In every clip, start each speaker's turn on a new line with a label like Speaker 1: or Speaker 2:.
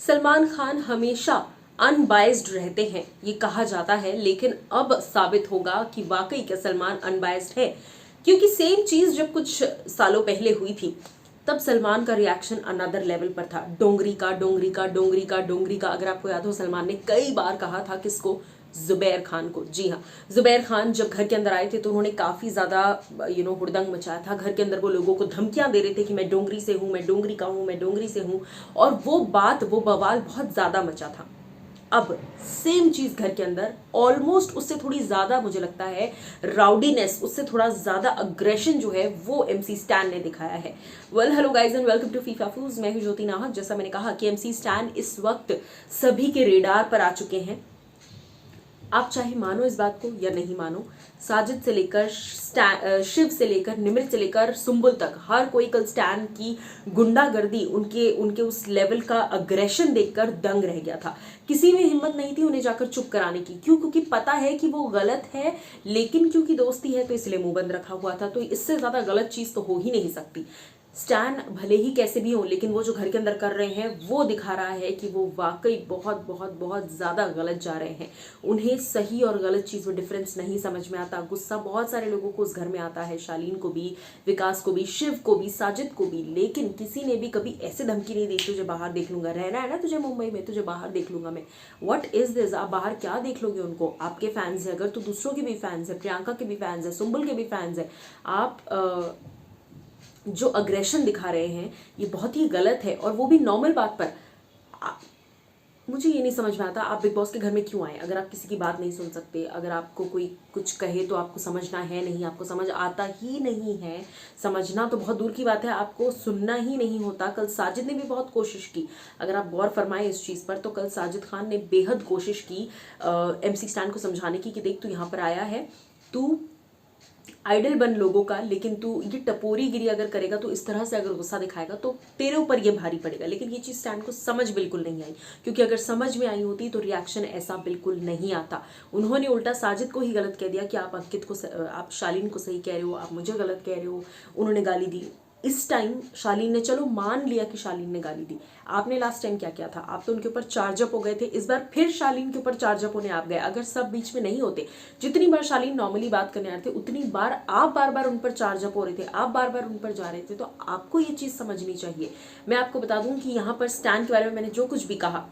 Speaker 1: सलमान खान हमेशा अनबायस्ड रहते हैं ये कहा जाता है, लेकिन अब साबित होगा कि वाकई क्या सलमान अनबायस्ड है। क्योंकि सेम चीज जब कुछ सालों पहले हुई थी तब सलमान का रिएक्शन अनदर लेवल पर था। डोंगरी का डोंगरी का डोंगरी का डोंगरी का, अगर आपको याद हो सलमान ने कई बार कहा था किसको, जुबैर खान को। जी हाँ, जुबैर खान जब घर के अंदर आए थे तो उन्होंने काफी ज्यादा हुड़दंग मचाया था। घर के अंदर वो लोगों को धमकियां दे रहे थे कि मैं डोंगरी से हूं, मैं डोंगरी का हूं, मैं डोंगरी से हूं, और वो बवाल बहुत ज्यादा मचा था। अब सेम चीज घर के अंदर ऑलमोस्ट उससे थोड़ी ज्यादा, मुझे लगता है राउडीनेस, उससे थोड़ा ज्यादा अग्रेशन जो है वो एमसी स्टैन ने दिखाया है। Well hello guys and welcome to FIFA फूज। मैं हूं ज्योति नाहक। जैसा मैंने कहा कि एमसी स्टैन इस वक्त सभी के रेडार पर आ चुके हैं। आप चाहे मानो इस बात को या नहीं मानो, साजिद से लेकर शिव से लेकर निमित से लेकर सुंबुल तक हर कोई कल स्टैन की गुंडागर्दी, उनके उनके उस लेवल का अग्रेशन देखकर दंग रह गया था। किसी में हिम्मत नहीं थी उन्हें जाकर चुप कराने की। क्यों? क्योंकि पता है कि वो गलत है, लेकिन क्योंकि दोस्ती है तो इसलिए मुंह बंद रखा हुआ था। तो इससे ज्यादा गलत चीज तो हो ही नहीं सकती। स्टैन भले ही कैसे भी हो, लेकिन वो जो घर के अंदर कर रहे हैं वो दिखा रहा है कि वो वाकई बहुत बहुत बहुत ज्यादा गलत जा रहे हैं। उन्हें सही और गलत चीज में डिफरेंस नहीं समझ में आता। गुस्सा बहुत सारे लोगों को उस घर में आता है, शालीन को भी, विकास को भी, शिव को भी, साजिद को भी, लेकिन किसी ने भी कभी ऐसे धमकी नहीं दी तुझे बाहर देख लूंगा, रहना है ना तुझे मुंबई में, तुझे बाहर देख लूंगा मैं। What is this? आप बाहर क्या देख लोगे उनको? आपके फैंस है अगर, तो दूसरों के भी फैंस है, प्रियंका के भी फैंस है, सुंबुल के भी फैंस है। आप जो अग्रेशन दिखा रहे हैं ये बहुत ही गलत है, और वो भी नॉर्मल बात पर। मुझे ये नहीं समझ में आता आप बिग बॉस के घर में क्यों आए। अगर आप किसी की बात नहीं सुन सकते, अगर आपको कोई कुछ कहे तो आपको समझना है नहीं, आपको समझ आता ही नहीं है। समझना तो बहुत दूर की बात है, आपको सुनना ही नहीं होता। कल साजिद ने भी बहुत कोशिश की। अगर आप गौर फरमाएं इस चीज पर, तो कल साजिद खान ने बेहद कोशिश की एमसी स्टैन को समझाने की कि देख तू यहाँ पर आया है, तू आइडल बन लोगों का, लेकिन तू ये टपोरीगिरी अगर करेगा, तो इस तरह से अगर गुस्सा दिखाएगा तो तेरे ऊपर ये भारी पड़ेगा। लेकिन ये चीज स्टैन को समझ बिल्कुल नहीं आई, क्योंकि अगर समझ में आई होती तो रिएक्शन ऐसा बिल्कुल नहीं आता। उन्होंने उल्टा साजिद को ही गलत कह दिया कि आप अंकित को, आप शालीन को सही कह रहे हो, आप मुझे गलत कह रहे हो। उन्होंने गाली दी। इस टाइम शालीन ने, चलो मान लिया कि शालीन ने गाली दी, आपने लास्ट टाइम क्या किया था? आप तो उनके ऊपर चार्जअप हो गए थे। इस बार फिर शालीन के ऊपर चार्जअप होने आप गए। अगर सब बीच में नहीं होते, जितनी बार शालीन नॉर्मली बात करने आ रहे थे उतनी बार आप बार बार उन पर चार्जअप हो रहे थे, आप बार बार उन पर जा रहे थे। तो आपको ये चीज समझनी चाहिए। मैं आपको बता दूं कि यहाँ पर स्टैन के बारे में मैंने जो कुछ भी कहा,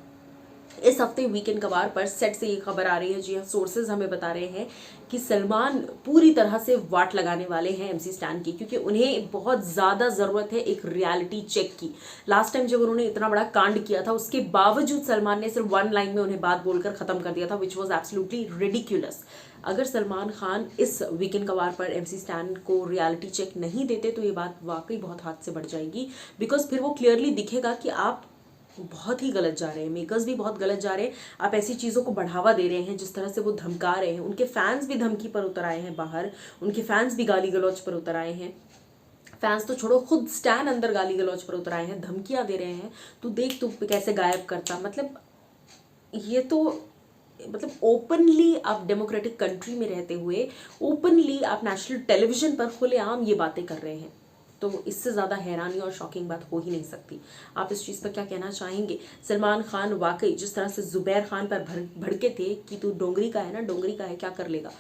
Speaker 1: इस हफ्ते वीकेंड कबार पर सेट से ये खबर आ रही है, जी हाँ, सोर्सेज हमें बता रहे हैं कि सलमान पूरी तरह से वाट लगाने वाले हैं एमसी स्टैन की, क्योंकि उन्हें बहुत ज्यादा जरूरत है एक रियलिटी चेक की। लास्ट टाइम जब उन्होंने इतना बड़ा कांड किया था, उसके बावजूद सलमान ने सिर्फ वन लाइन में उन्हें बात बोलकर खत्म कर दिया था, विच वॉज एब्सोल्युटली रिडिक्यूलस। अगर सलमान खान इस वीकेंड कबार पर एमसी स्टैन को रियलिटी चेक नहीं देते तो ये बात वाकई बहुत हाथ से बढ़ जाएगी। बिकॉज फिर वो क्लियरली दिखेगा कि आप बहुत ही गलत जा रहे हैं, मेकर्स भी बहुत गलत जा रहे हैं। आप ऐसी चीज़ों को बढ़ावा दे रहे हैं, जिस तरह से वो धमका रहे हैं। उनके फैंस भी धमकी पर उतर आए हैं बाहर, उनके फैंस भी गाली गलौज पर उतर आए हैं। फैंस तो छोड़ो, खुद स्टैन अंदर गाली गलौज पर उतर आए हैं, धमकियां दे रहे हैं। तू देख तू कैसे गायब करता। मतलब ये तो, मतलब ओपनली आप डेमोक्रेटिक कंट्री में रहते हुए ओपनली आप नेशनल टेलीविजन पर खुलेआम ये बातें कर रहे हैं, तो इससे ज़्यादा हैरानी और शॉकिंग बात हो ही नहीं सकती। आप इस चीज़ पर क्या कहना चाहेंगे? सलमान खान वाकई जिस तरह से जुबैर खान पर भड़के थे कि तू डोंगरी का है ना, डोंगरी का है, क्या कर लेगा,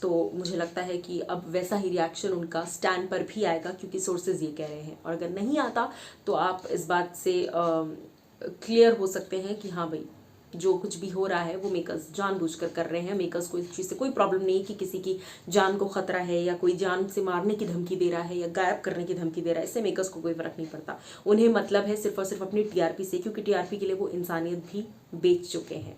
Speaker 1: तो मुझे लगता है कि अब वैसा ही रिएक्शन उनका स्टैंड पर भी आएगा, क्योंकि सोर्सेज ये कह रहे हैं। और अगर नहीं आता तो आप इस बात से क्लियर हो सकते हैं कि हाँ भाई, जो कुछ भी हो रहा है वो मेकर्स जानबूझकर कर रहे हैं। मेकर्स को इस चीज़ से कोई प्रॉब्लम नहीं कि किसी की जान को खतरा है, या कोई जान से मारने की धमकी दे रहा है, या गायब करने की धमकी दे रहा है। इससे मेकर्स को कोई फर्क नहीं पड़ता। उन्हें मतलब है सिर्फ और सिर्फ अपनी टीआरपी से, क्योंकि टीआरपी के लिए वो इंसानियत भी बेच चुके हैं।